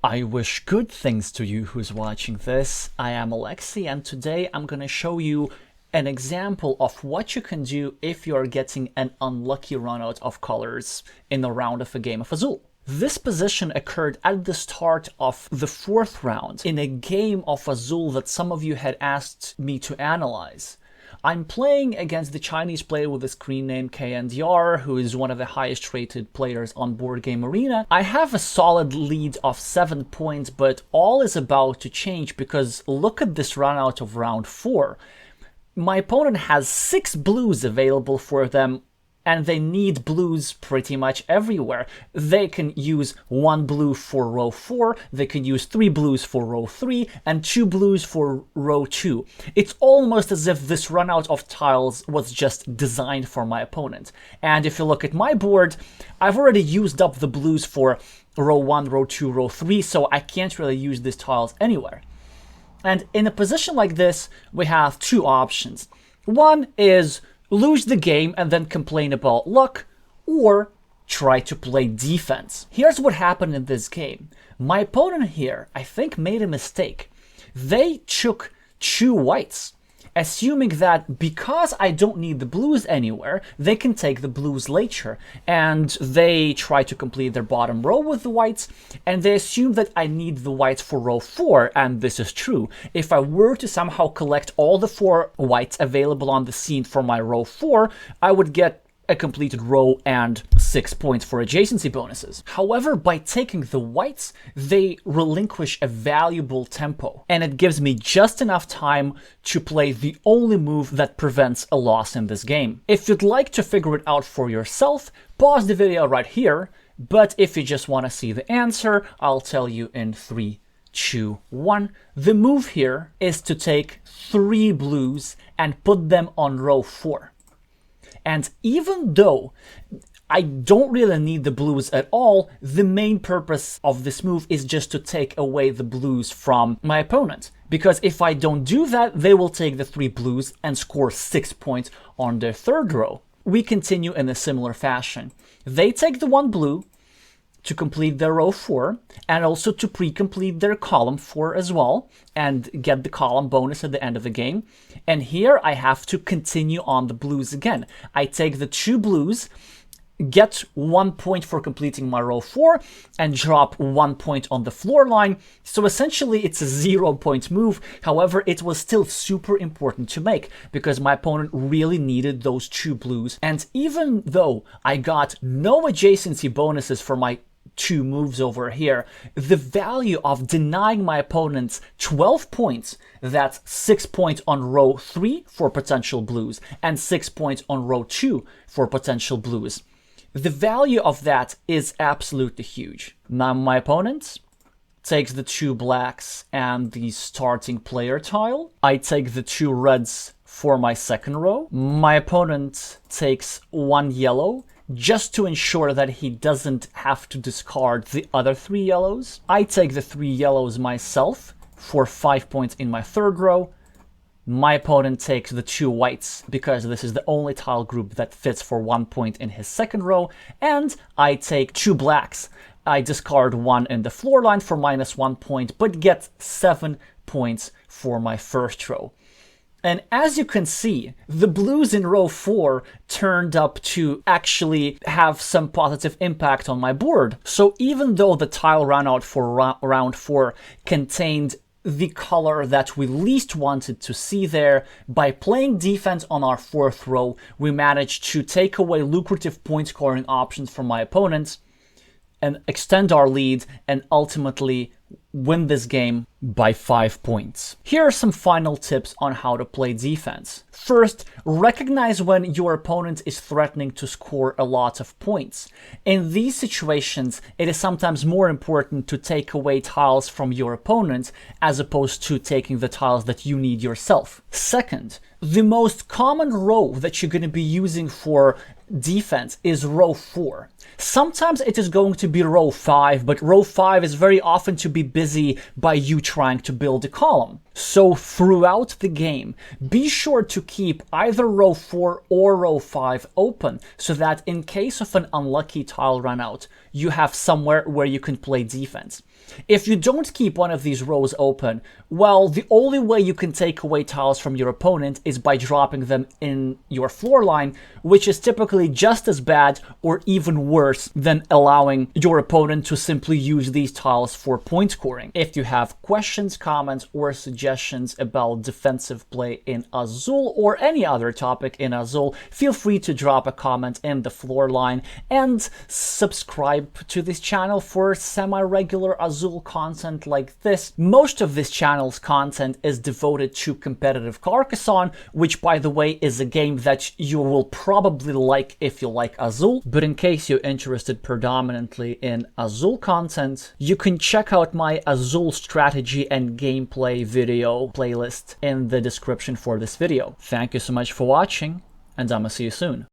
I wish good things to you who's watching this. I am Alexey, and today I'm gonna show you an example of what you can do if you're getting an unlucky runout of colors in a round of a game of Azul. This position occurred at the start of the 4th round in a game of Azul that some of you had asked me to analyze. I'm playing against the Chinese player with the screen name KNDR, who is one of the highest rated players on Board Game Arena. I have a solid lead of 7 points, but all is about to change because look at this run out of round 4. My opponent has 6 blues available for them, and they need blues pretty much everywhere. They can use 1 blue for row 4, they can use 3 blues for row 3, and 2 blues for row 2. It's almost as if this run out of tiles was just designed for my opponent. And if you look at my board, I've already used up the blues for row 1, row 2, row 3, so I can't really use these tiles anywhere. And in a position like this, we have 2 options. One is lose the game and then complain about luck, or try to play defense. Here's what happened in this game. My opponent here, I think, made a mistake. They took 2 whites, assuming that because I don't need the blues anywhere, they can take the blues later. And they try to complete their bottom row with the whites, and they assume that I need the whites for row 4, and this is true. If I were to somehow collect all the 4 whites available on the scene for my row 4, I would get a completed row and 6 points for adjacency bonuses. However, by taking the whites, they relinquish a valuable tempo, and it gives me just enough time to play the only move that prevents a loss in this game. If you'd like to figure it out for yourself, pause the video right here, but if you just want to see the answer, I'll tell you in 3, 2, 1. The move here is to take 3 blues and put them on row 4. And even though I don't really need the blues at all, the main purpose of this move is just to take away the blues from my opponent. Because if I don't do that, they will take the 3 blues and score 6 points on their 3rd row. We continue in a similar fashion. They take the 1 blue to complete their row 4, and also to pre-complete their column 4 as well, and get the column bonus at the end of the game. And here I have to continue on the blues again. I take the 2 blues, get 1 point for completing my row 4, and drop 1 point on the floor line. So essentially it's a 0-point move. However, it was still super important to make because my opponent really needed those 2 blues. And even though I got no adjacency bonuses for my 2 moves over here, the value of denying my opponents 12 points, that's 6 points on row 3 for potential blues, and 6 points on row 2 for potential blues. The value of that is absolutely huge. Now my opponent takes the 2 blacks and the starting player tile. I take the 2 reds for my 2nd row. My opponent takes 1 yellow, just to ensure that he doesn't have to discard the other 3 yellows. I take the 3 yellows myself for 5 points in my 3rd row. My opponent takes the 2 whites because this is the only tile group that fits for 1 point in his 2nd row. And I take 2 blacks. I discard 1 in the floor line for -1 point, but get 7 points for my 1st row. And as you can see, the blues in row 4 turned up to actually have some positive impact on my board. So even though the tile runout for round 4 contained the color that we least wanted to see there, by playing defense on our 4th row, we managed to take away lucrative point scoring options from my opponents and extend our lead and ultimately win this game by 5 points. Here are some final tips on how to play defense. First, recognize when your opponent is threatening to score a lot of points. In these situations, it is sometimes more important to take away tiles from your opponent as opposed to taking the tiles that you need yourself. Second, the most common row that you're going to be using for defense is row 4. Sometimes it is going to be row 5, but row 5 is very often to be busy by you trying to build a column. So throughout the game, be sure to keep either row 4 or row 5 open so that in case of an unlucky tile run out, you have somewhere where you can play defense. If you don't keep one of these rows open, well, the only way you can take away tiles from your opponent is by dropping them in your floor line, which is typically just as bad or even worse than allowing your opponent to simply use these tiles for point scoring. If you have questions, comments, or suggestions about defensive play in Azul or any other topic in Azul, feel free to drop a comment in the floor line and subscribe to this channel for semi-regular Azul content like this. Most of this channel's content is devoted to competitive Carcassonne, which, by the way, is a game that you will probably like if you like Azul. But in case you're interested predominantly in Azul content, you can check out my Azul strategy and gameplay video playlist in the description for this video. Thank you so much for watching, and I'ma see you soon.